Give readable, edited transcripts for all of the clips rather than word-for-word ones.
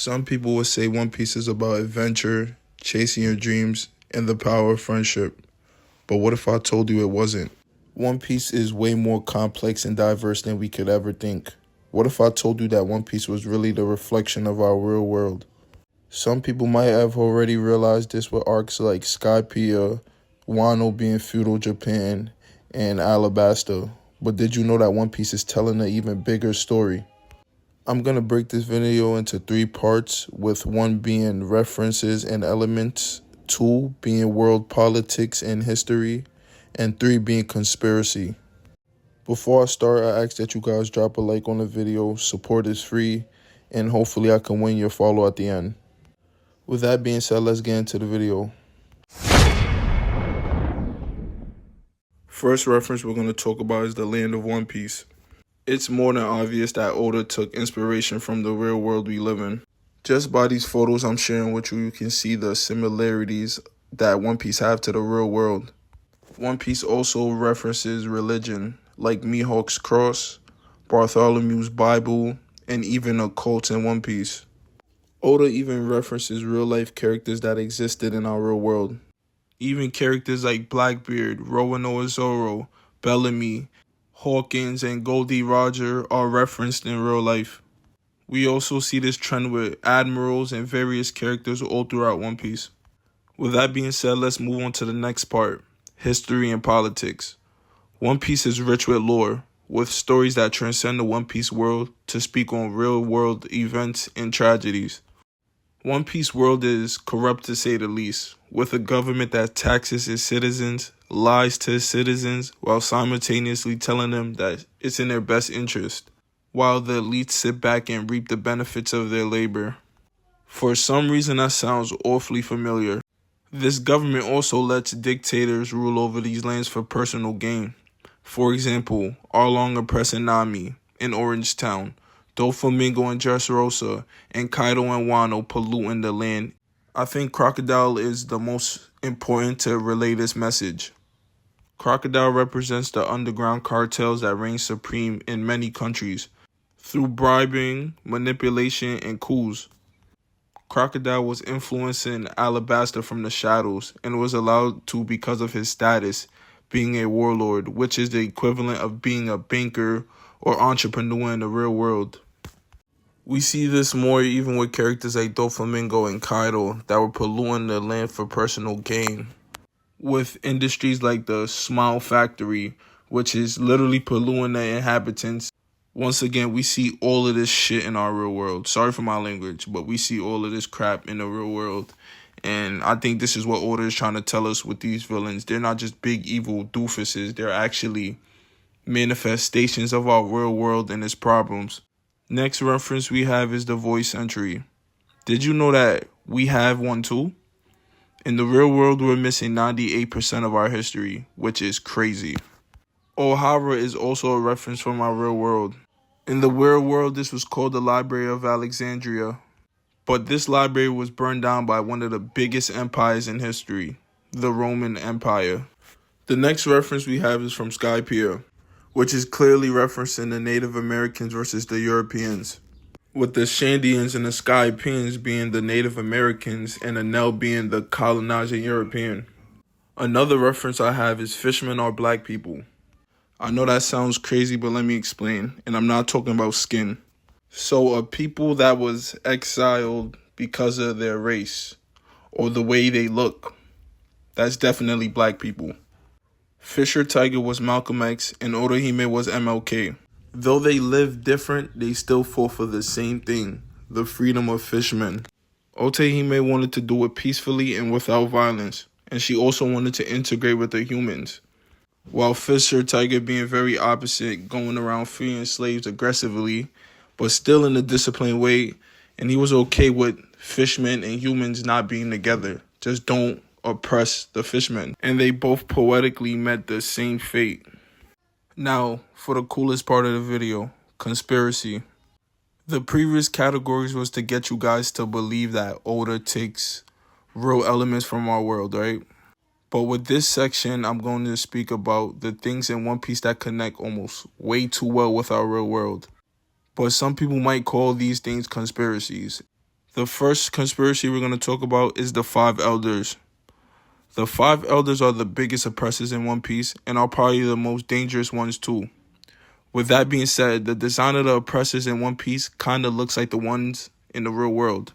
Some people would say One Piece is about adventure, chasing your dreams, and the power of friendship. But what if I told you it wasn't? One Piece is way more complex and diverse than we could ever think. What if I told you that One Piece was really the reflection of our real world? Some people might have already realized this with arcs like Skypiea, Wano being feudal Japan, and Alabasta. But did you know that One Piece is telling an even bigger story? I'm going to break this video into 3 parts, with 1 being references and elements, 2 being world politics and history, and 3 being conspiracy. Before I start, I ask that you guys drop a like on the video. Support is free, and hopefully I can win your follow at the end. With that being said, let's get into the video. First reference we're going to talk about is the land of One Piece. It's more than obvious that Oda took inspiration from the real world we live in. Just by these photos I'm sharing with you, you can see the similarities that One Piece have to the real world. One Piece also references religion, like Mihawk's cross, Bartholomew's Bible, and even a cult in One Piece. Oda even references real-life characters that existed in our real world. Even characters like Blackbeard, Roanoa Zoro, Bellamy, Hawkins, and Goldie Roger are referenced in real life. We also see this trend with admirals and various characters all throughout One Piece. With that being said, let's move on to the next part, history and politics. One Piece is rich with lore, with stories that transcend the One Piece world to speak on real-world events and tragedies. One Piece world is corrupt to say the least, with a government that taxes its citizens, lies to its citizens, while simultaneously telling them that it's in their best interest, while the elites sit back and reap the benefits of their labor. For some reason that sounds awfully familiar. This government also lets dictators rule over these lands for personal gain. For example, Arlong oppressing Nami in Orange Town, Doflamingo and Dressrosa, and Kaido and Wano polluting the land. I think Crocodile is the most important to relay this message. Crocodile represents the underground cartels that reign supreme in many countries through bribing, manipulation, and coups. Crocodile was influencing Alabasta from the shadows and was allowed to because of his status, being a warlord, which is the equivalent of being a banker or entrepreneur in the real world. We see this more even with characters like Doflamingo and Kaido that were polluting the land for personal gain. With industries like the Smile Factory, which is literally polluting the inhabitants. Once again, we see all of this shit in our real world. Sorry for my language, but we see all of this crap in the real world. And I think this is what Oda is trying to tell us with these villains. They're not just big evil doofuses. They're actually manifestations of our real world and its problems. Next reference we have is the voice entry. Did you know that we have one too? In the real world, we're missing 98% of our history, which is crazy. O'Hara is also a reference from our real world. In the real world, this was called the Library of Alexandria. But this library was burned down by one of the biggest empires in history, the Roman Empire. The next reference we have is from Skypiea, which is clearly referencing the Native Americans versus the Europeans, with the Shandians and the Skypians being the Native Americans and the Nel being the colonizing European. Another reference I have is fishermen are black people. I know that sounds crazy, but let me explain, and I'm not talking about skin. So a people that was exiled because of their race or the way they look, that's definitely black people. Fisher Tiger was Malcolm X and Orihime was MLK. Though they lived different, they still fought for the same thing, the freedom of fishermen. Orihime wanted to do it peacefully and without violence, and she also wanted to integrate with the humans. While Fisher Tiger being very opposite, going around freeing slaves aggressively, but still in a disciplined way, and he was okay with fishmen and humans not being together. Just don't oppress the fishmen. And they both poetically met the same fate. Now, for the coolest part of the video, conspiracy. The previous categories was to get you guys to believe that Oda takes real elements from our world, right? But with this section, I'm going to speak about the things in One Piece that connect almost way too well with our real world. But some people might call these things conspiracies. The first conspiracy we're going to talk about is the Five Elders. The Five Elders are the biggest oppressors in One Piece and are probably the most dangerous ones too. With that being said, the design of the oppressors in One Piece kind of looks like the ones in the real world.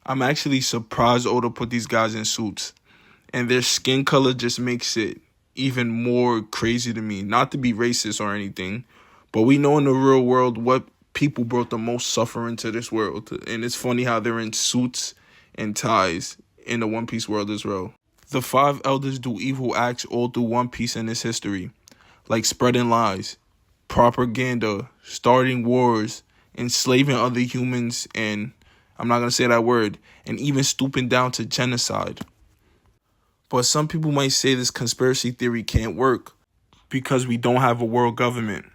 I'm actually surprised Oda put these guys in suits, and their skin color just makes it even more crazy to me. Not to be racist or anything, but we know in the real world what people brought the most suffering to this world, and it's funny how they're in suits and ties in the One Piece world as well. The Five Elders do evil acts all through One Piece and its history, like spreading lies, propaganda, starting wars, enslaving other humans, and I'm not going to say that word, and even stooping down to genocide. But some people might say this conspiracy theory can't work because we don't have a world government.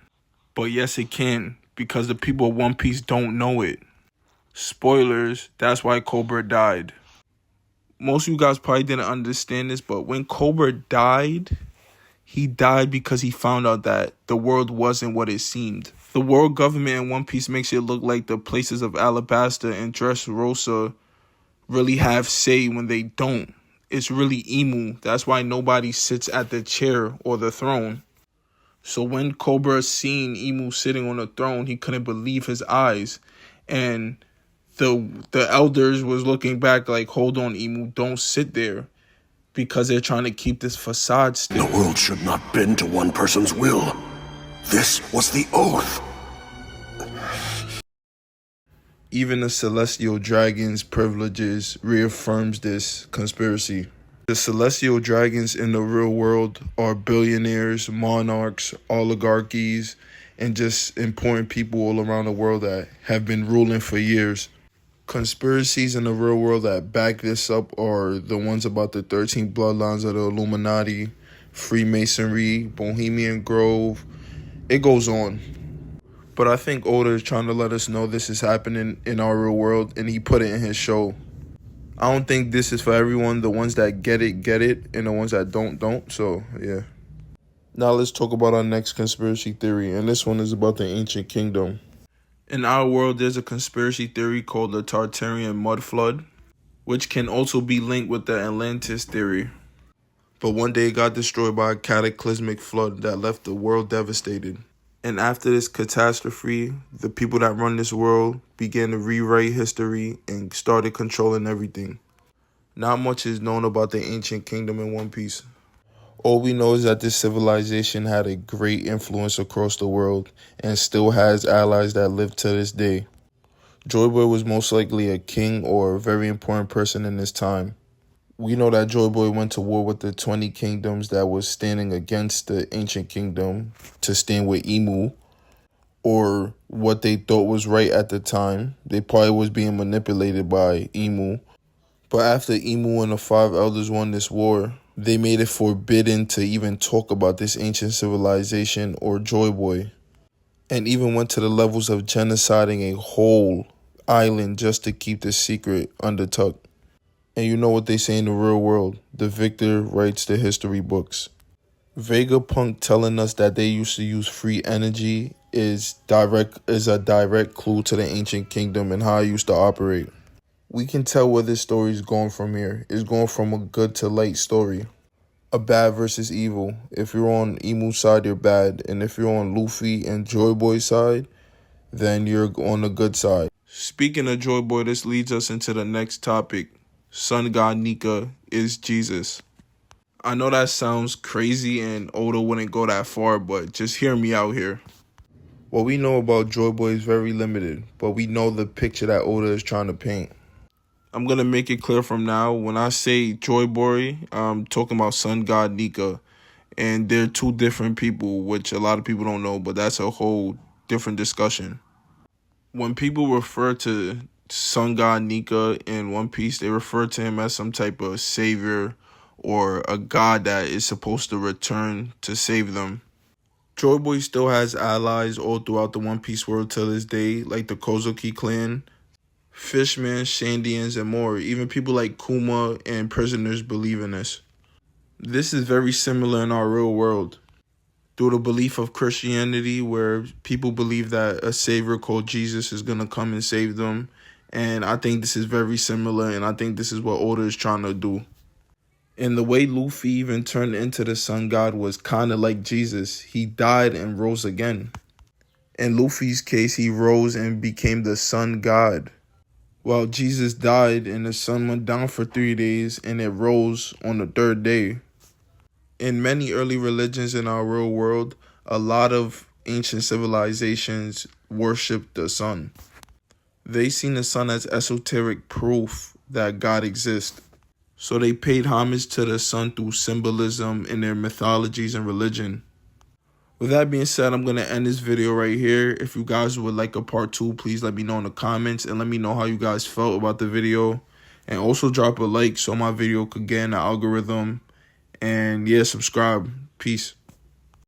But yes, it can, because the people of One Piece don't know it. Spoilers, that's why Cobra died. Most of you guys probably didn't understand this, but when Cobra died, he died because he found out that the world wasn't what it seemed. The world government in One Piece makes it look like the places of Alabasta and Dressrosa really have say when they don't. It's really Imu. That's why nobody sits at the chair or the throne. So when Cobra seen Imu sitting on the throne, he couldn't believe his eyes. And the elders was looking back like, hold on, Imu, don't sit there. Because they're trying to keep this facade still. The world should not bend to one person's will. This was the oath. Even the Celestial Dragon's privileges reaffirms this conspiracy. The Celestial Dragons in the real world are billionaires, monarchs, oligarchies, and just important people all around the world that have been ruling for years. Conspiracies in the real world that back this up are the ones about the 13 bloodlines of the Illuminati, Freemasonry, Bohemian Grove. It goes on. But I think Oda is trying to let us know this is happening in our real world, and he put it in his show. I don't think this is for everyone. The ones that get it, and the ones that don't. So, yeah. Now let's talk about our next conspiracy theory, and this one is about the Ancient Kingdom. In our world, there's a conspiracy theory called the Tartarian Mud Flood, which can also be linked with the Atlantis theory. But one day it got destroyed by a cataclysmic flood that left the world devastated. And after this catastrophe, the people that run this world began to rewrite history and started controlling everything. Not much is known about the Ancient Kingdom in One Piece. All we know is that this civilization had a great influence across the world and still has allies that live to this day. Joy Boy was most likely a king or a very important person in his time. We know that Joy Boy went to war with the 20 kingdoms that was standing against the Ancient Kingdom to stand with Imu, or what they thought was right at the time. They probably was being manipulated by Imu. But after Imu and the Five Elders won this war, they made it forbidden to even talk about this ancient civilization or Joy Boy, and even went to the levels of genociding a whole island just to keep the secret undertucked. And you know what they say in the real world, the victor writes the history books. Vegapunk telling us that they used to use free energy is a direct clue to the Ancient Kingdom and how it used to operate. We can tell where this story is going from here. It's going from a good to light story. A bad versus evil. If you're on Imu's side, you're bad. And if you're on Luffy and Joy Boy's side, then you're on the good side. Speaking of Joy Boy, this leads us into the next topic. Sun God Nika is Jesus. I know that sounds crazy and Oda wouldn't go that far, but just hear me out here. What we know about Joy Boy is very limited, but we know the picture that Oda is trying to paint. I'm going to make it clear from now, when I say Joy Boy, I'm talking about Sun God Nika. And they're two different people, which a lot of people don't know, but that's a whole different discussion. When people refer to Sun God Nika in One Piece, they refer to him as some type of savior or a god that is supposed to return to save them. Joy Boy still has allies all throughout the One Piece world to this day, like the Kozuki clan, Fishmen, Shandians, and more. Even people like Kuma and prisoners believe in this. This is very similar in our real world. Through the belief of Christianity, where people believe that a savior called Jesus is going to come and save them, And I think this is very similar, and I think this is what Oda is trying to do. And the way Luffy even turned into the sun god was kind of like Jesus. He died and rose again. In Luffy's case, he rose and became the sun god, while Jesus died and the sun went down for 3 days and it rose on the 3rd day. In many early religions in our real world, a lot of ancient civilizations worshiped the sun. They seen the sun as esoteric proof that God exists. So they paid homage to the sun through symbolism in their mythologies and religion. With that being said, I'm going to end this video right here. If you guys would like a part 2, please let me know in the comments and let me know how you guys felt about the video. And also drop a like so my video could get in the algorithm. And yeah, subscribe. Peace.